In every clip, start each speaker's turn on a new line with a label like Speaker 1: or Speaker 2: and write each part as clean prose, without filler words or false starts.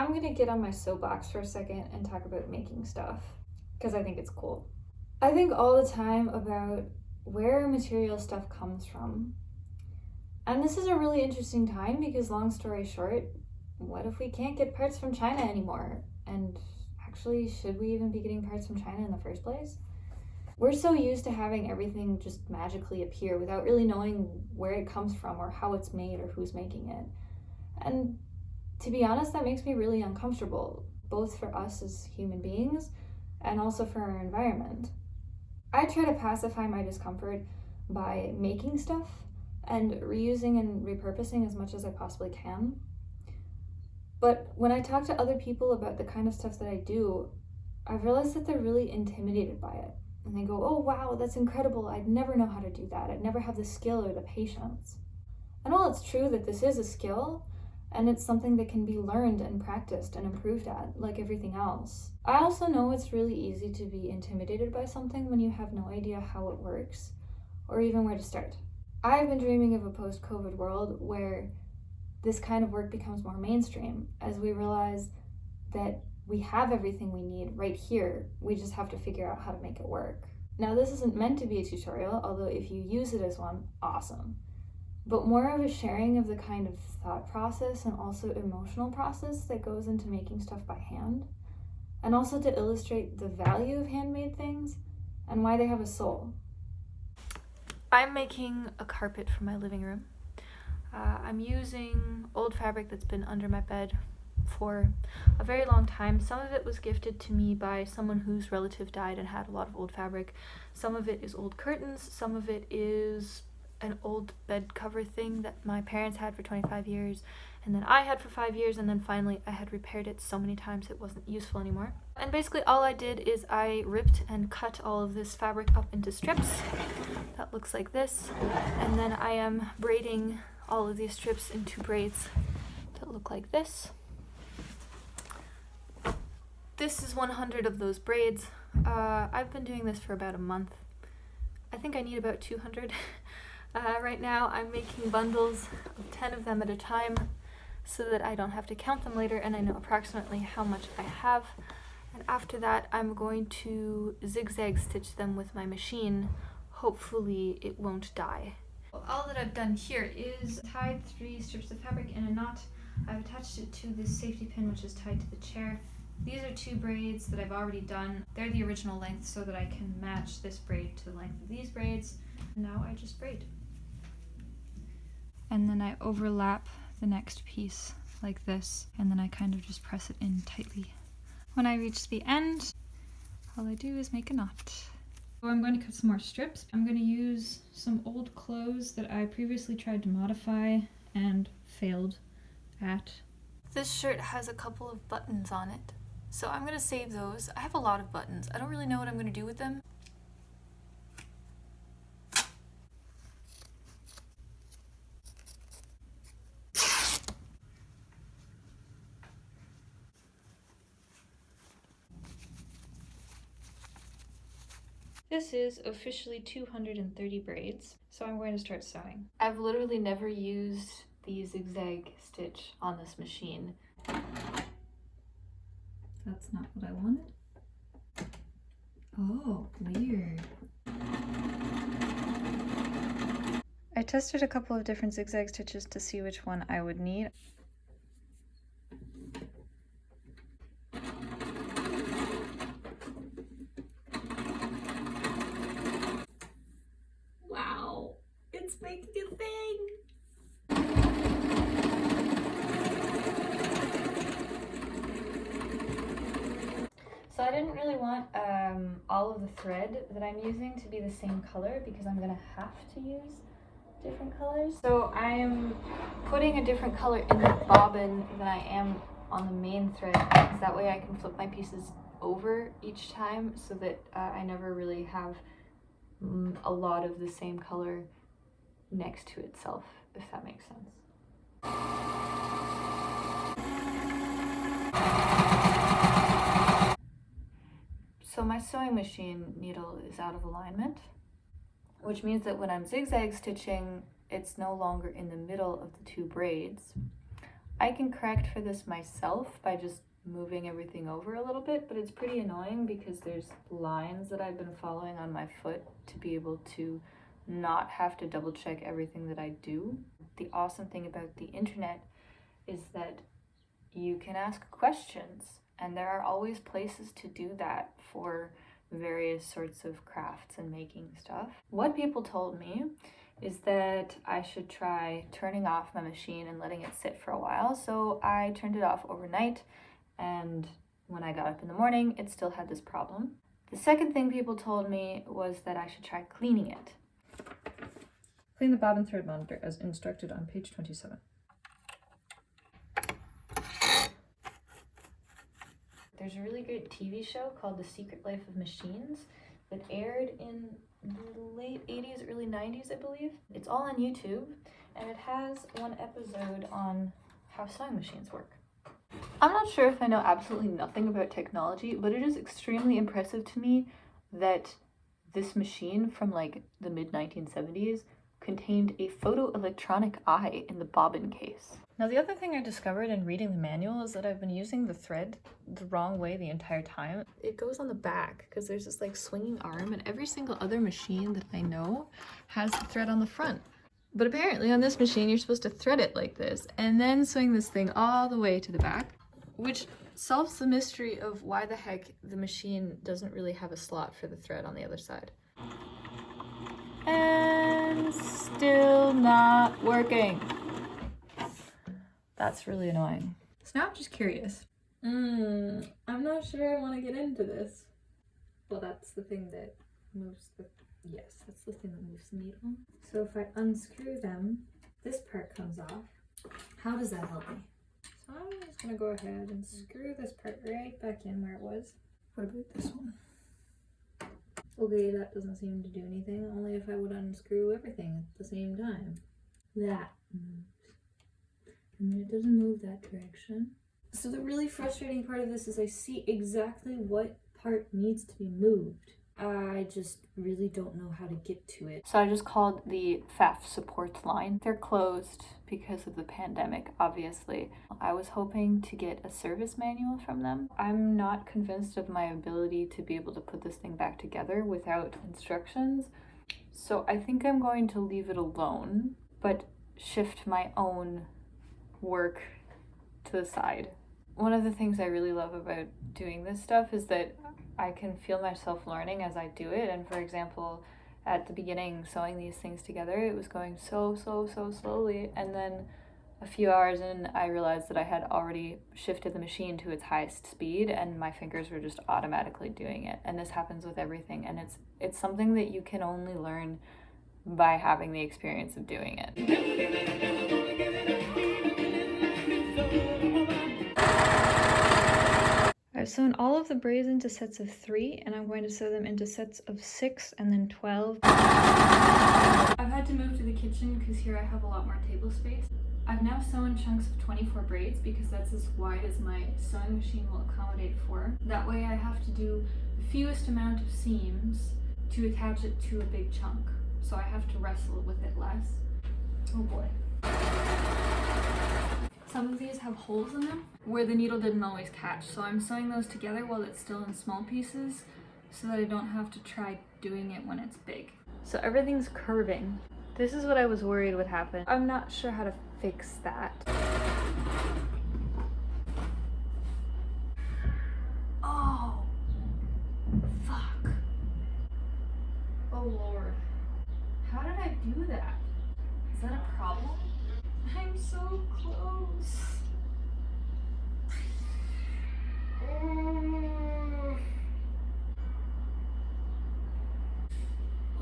Speaker 1: I'm gonna get on my soapbox for a second and talk about making stuff, because I think it's cool. I think all the time about where material stuff comes from. And this is a really interesting time because, long story short, what if we can't get parts from China anymore? And actually, should we even be getting parts from China in the first place? We're so used to having everything just magically appear without really knowing where it comes from or how it's made or who's making it. And to be honest, that makes me really uncomfortable, both for us as human beings and also for our environment. I try to pacify my discomfort by making stuff and reusing and repurposing as much as I possibly can. But when I talk to other people about the kind of stuff that I do, I've realized that they're really intimidated by it. And they go, oh wow, that's incredible, I'd never know how to do that, I'd never have the skill or the patience. And while it's true that this is a skill, and it's something that can be learned and practiced and improved at, like everything else, I also know it's really easy to be intimidated by something when you have no idea how it works, or even where to start. I've been dreaming of a post-COVID world where this kind of work becomes more mainstream, as we realize that we have everything we need right here, we just have to figure out how to make it work. Now, this isn't meant to be a tutorial, although if you use it as one, awesome. But more of a sharing of the kind of thought process and also emotional process that goes into making stuff by hand, and also to illustrate the value of handmade things and why they have a soul. I'm making a carpet for my living room. I'm using old fabric that's been under my bed for a very long time. Some of it was gifted to me by someone whose relative died and had a lot of old fabric. Some of it is old curtains, some of it is an old bed cover thing that my parents had for 25 years, and then I had for 5 years, and then finally I had repaired it so many times it wasn't useful anymore. And basically all I did is I ripped and cut all of this fabric up into strips. That looks like this. And then I am braiding all of these strips into braids that look like this. This is 100 of those braids. I've been doing this for about a month. I think I need about 200. Right now I'm making bundles of 10 of them at a time so that I don't have to count them later and I know approximately how much I have. And after that I'm going to zigzag stitch them with my machine. Hopefully it won't die. All that I've done here is tied 3 strips of fabric in a knot. I've attached it to this safety pin which is tied to the chair. These are 2 braids that I've already done. They're the original length so that I can match this braid to the length of these braids. Now I just braid. And then I overlap the next piece like this, and then I kind of just press it in tightly. When I reach the end, all I do is make a knot. So I'm going to cut some more strips. I'm going to use some old clothes that I previously tried to modify and failed at. This shirt has a couple of buttons on it, so I'm going to save those. I have a lot of buttons. I don't really know what I'm going to do with them. This is officially 230 braids, so I'm going to start sewing. I've literally never used the zigzag stitch on this machine. That's not what I wanted. Oh, weird. I tested a couple of different zigzag stitches to see which one I would need. Wow, it's making a thing! So I didn't really want all of the thread that I'm using to be the same color because I'm gonna have to use different colors. So I'm putting a different color in the bobbin than I am on the main thread, because that way I can flip my pieces over each time so that I never really have a lot of the same color next to itself, if that makes sense. So my sewing machine needle is out of alignment, which means that when I'm zigzag stitching, it's no longer in the middle of the 2 braids. I can correct for this myself by just moving everything over a little bit, but it's pretty annoying because there's lines that I've been following on my foot to be able to not have to double check everything that I do. The awesome thing about the internet is that you can ask questions, and there are always places to do that for various sorts of crafts and making stuff. What people told me is that I should try turning off my machine and letting it sit for a while. So I turned it off overnight, and when I got up in the morning, it still had this problem. The second thing people told me was that I should try cleaning it.
Speaker 2: Clean the bobbin thread monitor as instructed on page 27.
Speaker 1: There's a really great TV show called The Secret Life of Machines that aired in the late 80s, early 90s, I believe. It's all on YouTube, and it has one episode on how sewing machines work. I'm not sure if I know absolutely nothing about technology, but it is extremely impressive to me that this machine from like the mid-1970s contained a photoelectronic eye in the bobbin case.
Speaker 2: Now the other thing I discovered in reading the manual is that I've been using the thread the wrong way the entire time. It goes on the back because there's this like swinging arm, and every single other machine that I know has the thread on the front. But apparently on this machine you're supposed to thread it like this and then swing this thing all the way to the back, which solves the mystery of why the heck the machine doesn't really have a slot for the thread on the other side. And still not working. That's really annoying. So now I'm just curious. I'm not sure I want to get into this. Well, that's the thing that moves the... Yes, that's the thing that moves the needle. So if I unscrew them, this part comes off. How does that help me? So I'm just going to go ahead and screw this part right back in where it was. What about this one? Okay, that doesn't seem to do anything, only if I would unscrew everything at the same time. That moves. And then it doesn't move that direction. So the really frustrating part of this is I see exactly what part needs to be moved. I just really don't know how to get to it. So I just called the FAF support line. They're closed because of the pandemic, obviously. I was hoping to get a service manual from them. I'm not convinced of my ability to be able to put this thing back together without instructions. So I think I'm going to leave it alone, but shift my own work to the side. One of the things I really love about doing this stuff is that I can feel myself learning as I do it. And for example, at the beginning, sewing these things together, it was going so slowly. And then a few hours in, I realized that I had already shifted the machine to its highest speed and my fingers were just automatically doing it. And this happens with everything. And it's something that you can only learn by having the experience of doing it. I've sewn all of the braids into sets of 3, and I'm going to sew them into sets of 6 and then 12. I've had to move to the kitchen because here I have a lot more table space. I've now sewn chunks of 24 braids because that's as wide as my sewing machine will accommodate for. That way I have to do the fewest amount of seams to attach it to a big chunk. So I have to wrestle with it less. Oh boy. Some of these have holes in them where the needle didn't always catch, so I'm sewing those together while it's still in small pieces so that I don't have to try doing it when it's big. So everything's curving. This is what I was worried would happen. I'm not sure how to fix that. Oh, fuck. Oh Lord. How did I do that? Is that a problem? I'm so close.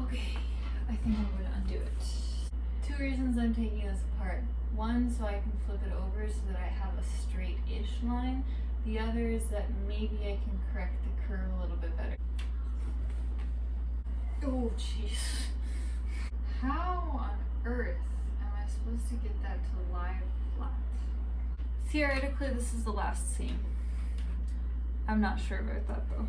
Speaker 2: Okay, I think I'm going to undo it. 2 reasons I'm taking this apart. One, so I can flip it over so that I have a straight-ish line. The other is that maybe I can correct the curve a little bit better. Oh, jeez. How on earth am I supposed to get that to lie flat? Theoretically, this is the last seam. I'm not sure about that though.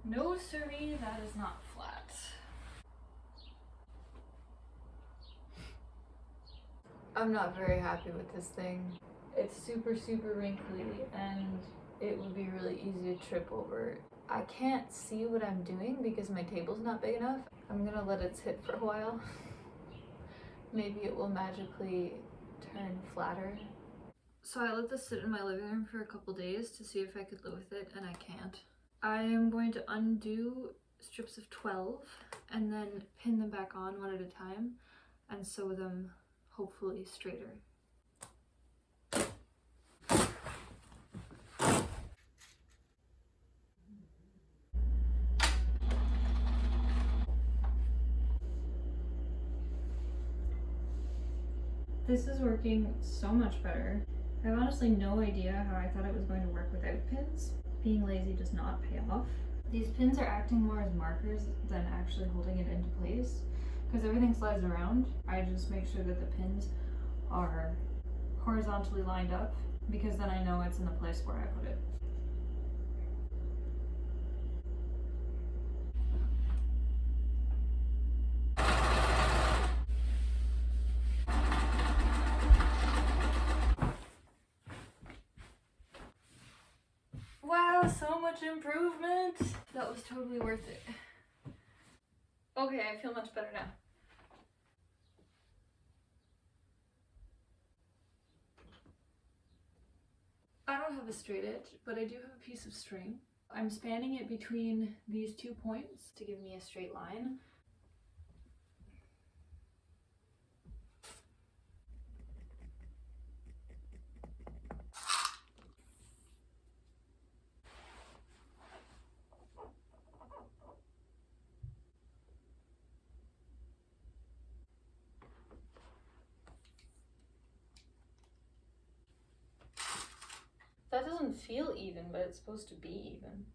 Speaker 2: No siree, that is not flat.
Speaker 1: I'm not very happy with this thing. It's super, super wrinkly and it would be really easy to trip over. I can't see what I'm doing because my table's not big enough. I'm gonna let it sit for a while. Maybe it will magically turn flatter. So I let this sit in my living room for a couple days to see if I could live with it, and I can't. I am going to undo strips of 12 and then pin them back on one at a time and sew them hopefully straighter. This is working so much better. I have honestly no idea how I thought it was going to work without pins. Being lazy does not pay off. These pins are acting more as markers than actually holding it into place. Because everything slides around, I just make sure that the pins are horizontally lined up, because then I know it's in the place where I put it. Wow, so much improvement! That was totally worth it. Okay, I feel much better now. I don't have a straight edge, but I do have a piece of string. I'm spanning it between these 2 points to give me a straight line. That doesn't feel even, but it's supposed to be even.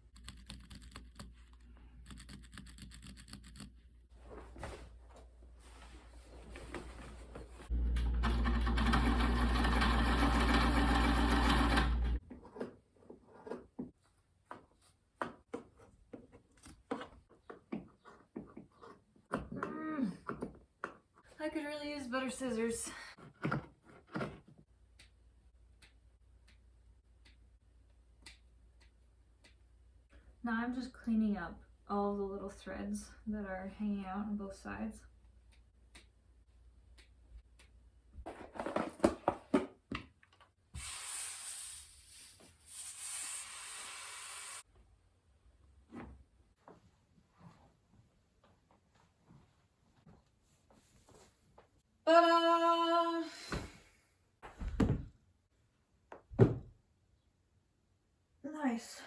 Speaker 1: I could really use better scissors. Now I'm just cleaning up all the little threads that are hanging out on both sides. Ta-da! Nice.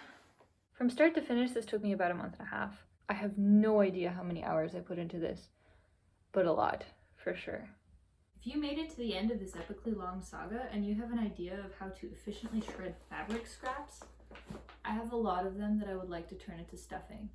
Speaker 1: From start to finish, this took me about a month and a half. I have no idea how many hours I put into this, but a lot, for sure. If you made it to the end of this epically long saga and you have an idea of how to efficiently shred fabric scraps, I have a lot of them that I would like to turn into stuffing.